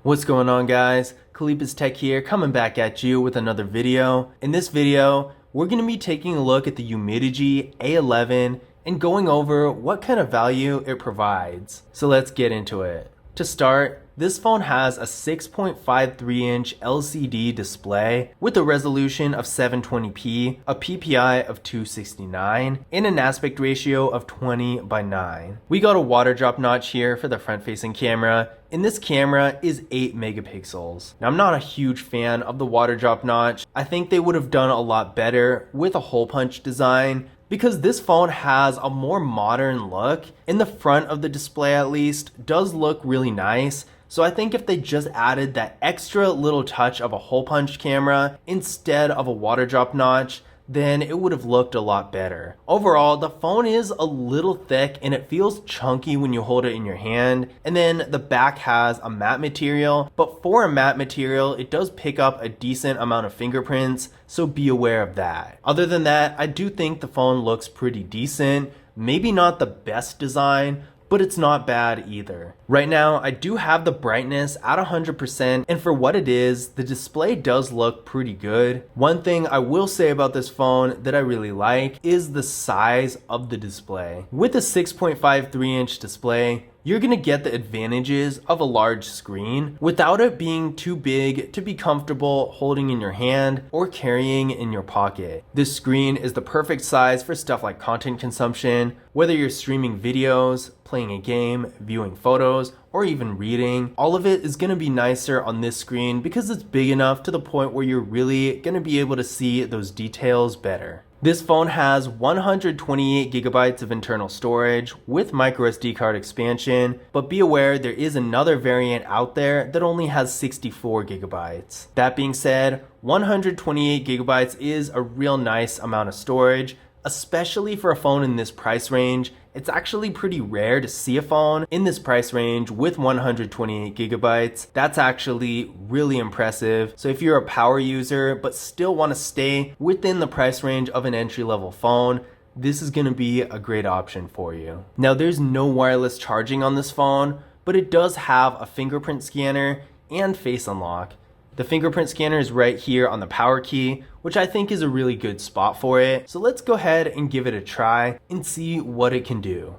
What's going on, guys? Khalipa's Tech here, coming back at you with another video. In this video, we're going to be taking a look at the Umidigi A11 and going over what kind of value it provides. So let's get into it. To start, this phone has a 6.53-inch LCD display with a resolution of 720p, a PPI of 269, and an aspect ratio of 20:9. We got a water drop notch here for the front-facing camera, and this camera is 8 megapixels. Now, I'm not a huge fan of the water drop notch. I think they would have done a lot better with a hole punch design, because this phone has a more modern look. In the front of the display, at least, does look really nice. So I think if they just added that extra little touch of a hole punch camera instead of a water drop notch, then it would have looked a lot better. Overall, the phone is a little thick and it feels chunky when you hold it in your hand. And then the back has a matte material, but for a matte material, it does pick up a decent amount of fingerprints, so be aware of that. Other than that, I do think the phone looks pretty decent. Maybe not the best design, but it's not bad either. Right now, I do have the brightness at 100%, and for what it is, the display does look pretty good. One thing I will say about this phone that I really like is the size of the display. With a 6.53-inch display, you're gonna get the advantages of a large screen without it being too big to be comfortable holding in your hand or carrying in your pocket. This screen is the perfect size for stuff like content consumption, whether you're streaming videos, playing a game, viewing photos, or even reading. All of it is gonna be nicer on this screen because it's big enough to the point where you're really gonna be able to see those details better. This phone has 128 gigabytes of internal storage with microSD card expansion, but be aware there is another variant out there that only has 64 gigabytes. That being said, 128 gigabytes is a real nice amount of storage, especially for a phone in this price range. It's actually pretty rare to see a phone in this price range with 128 gigabytes. That's actually really impressive. So if you're a power user but still want to stay within the price range of an entry-level phone, this is going to be a great option for you. Now, there's no wireless charging on this phone, but it does have a fingerprint scanner and face unlock. The fingerprint scanner is right here on the power key, which I think is a really good spot for it. So let's go ahead and give it a try and see what it can do.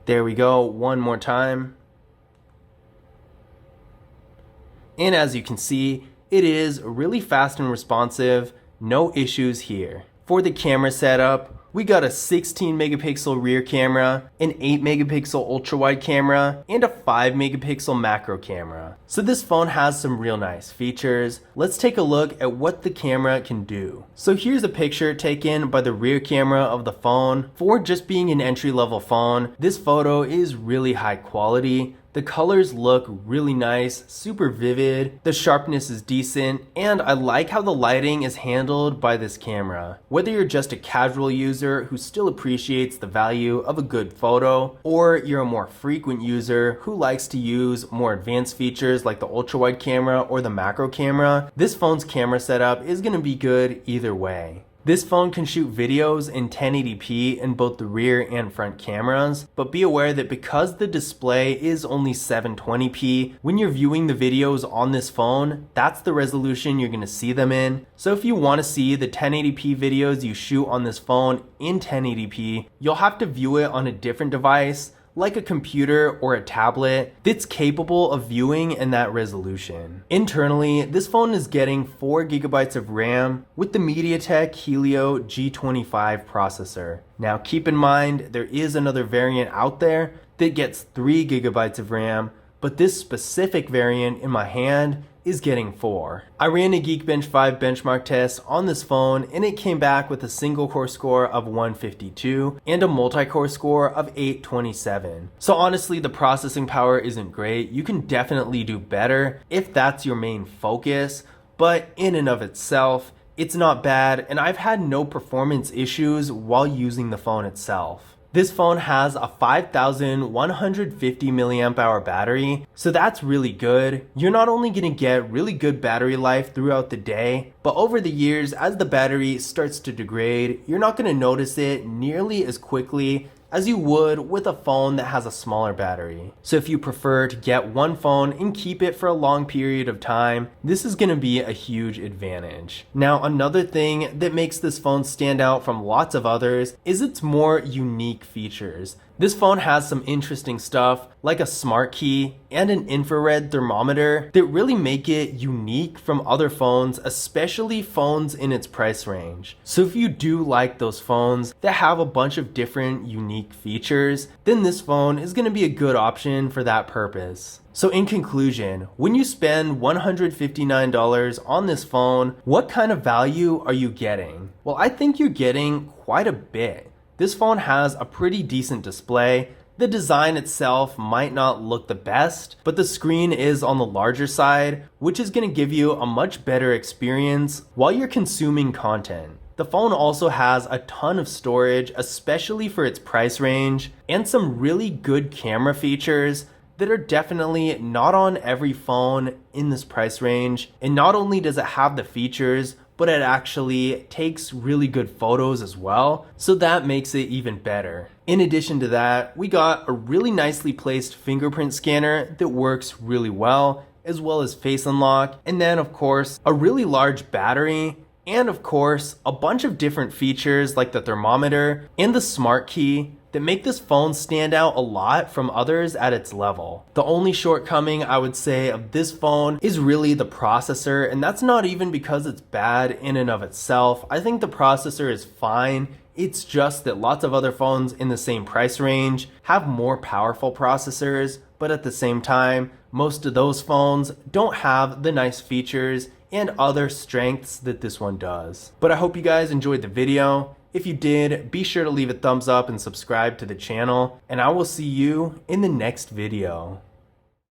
There we go, one more time. And as you can see, it is really fast and responsive, no issues here. For the camera setup, we got a 16 megapixel rear camera, an 8 megapixel ultra wide camera, and a 5 megapixel macro camera. So this phone has some real nice features. Let's take a look at what the camera can do. So here's a picture taken by the rear camera of the phone. For just being an entry-level phone, this photo is really high quality. The colors look really nice, super vivid, the sharpness is decent, and I like how the lighting is handled by this camera. Whether you're just a casual user who still appreciates the value of a good photo, or you're a more frequent user who likes to use more advanced features like the ultra-wide camera or the macro camera, this phone's camera setup is going to be good either way. This phone can shoot videos in 1080p in both the rear and front cameras, but be aware that because the display is only 720p, when you're viewing the videos on this phone, that's the resolution you're going to see them in. So if you want to see the 1080p videos you shoot on this phone in 1080p, you'll have to view it on a different device, like a computer or a tablet that's capable of viewing in that resolution. Internally, this phone is getting 4 gigabytes of RAM with the MediaTek Helio G25 processor. Now keep in mind, there is another variant out there that gets 3 gigabytes of RAM, but this specific variant in my hand is getting 4. I ran a Geekbench 5 benchmark test on this phone and it came back with a single core score of 152 and a multi-core score of 827. So honestly, the processing power isn't great. You can definitely do better if that's your main focus, but in and of itself, it's not bad, and I've had no performance issues while using the phone itself. This phone has a 5150 milliamp hour battery, so that's really good. You're not only going to get really good battery life throughout the day, but over the years, as the battery starts to degrade, you're not going to notice it nearly as quickly as you would with a phone that has a smaller battery. So if you prefer to get one phone and keep it for a long period of time, this is going to be a huge advantage. Now, another thing that makes this phone stand out from lots of others is its more unique features. This phone has some interesting stuff like a smart key and an infrared thermometer that really make it unique from other phones, especially phones in its price range. So if you do like those phones that have a bunch of different unique features, then this phone is going to be a good option for that purpose. So in conclusion, when you spend $159 on this phone, what kind of value are you getting? Well, I think you're getting quite a bit. This phone has a pretty decent display. The design itself might not look the best, but the screen is on the larger side, which is going to give you a much better experience while you're consuming content. The phone also has a ton of storage, especially for its price range, and some really good camera features that are definitely not on every phone in this price range. And not only does it have the features, but it actually takes really good photos as well, so that makes it even better. In addition to that, we got a really nicely placed fingerprint scanner that works really well as face unlock, and then of course, a really large battery, and of course, a bunch of different features like the thermometer and the smart key that make this phone stand out a lot from others at its level. The only shortcoming I would say of this phone is really the processor, and that's not even because it's bad in and of itself. I think the processor is fine. It's just that lots of other phones in the same price range have more powerful processors, but at the same time, most of those phones don't have the nice features and other strengths that this one does. But I hope you guys enjoyed the video. If you did, be sure to leave a thumbs up and subscribe to the channel, and I will see you in the next video.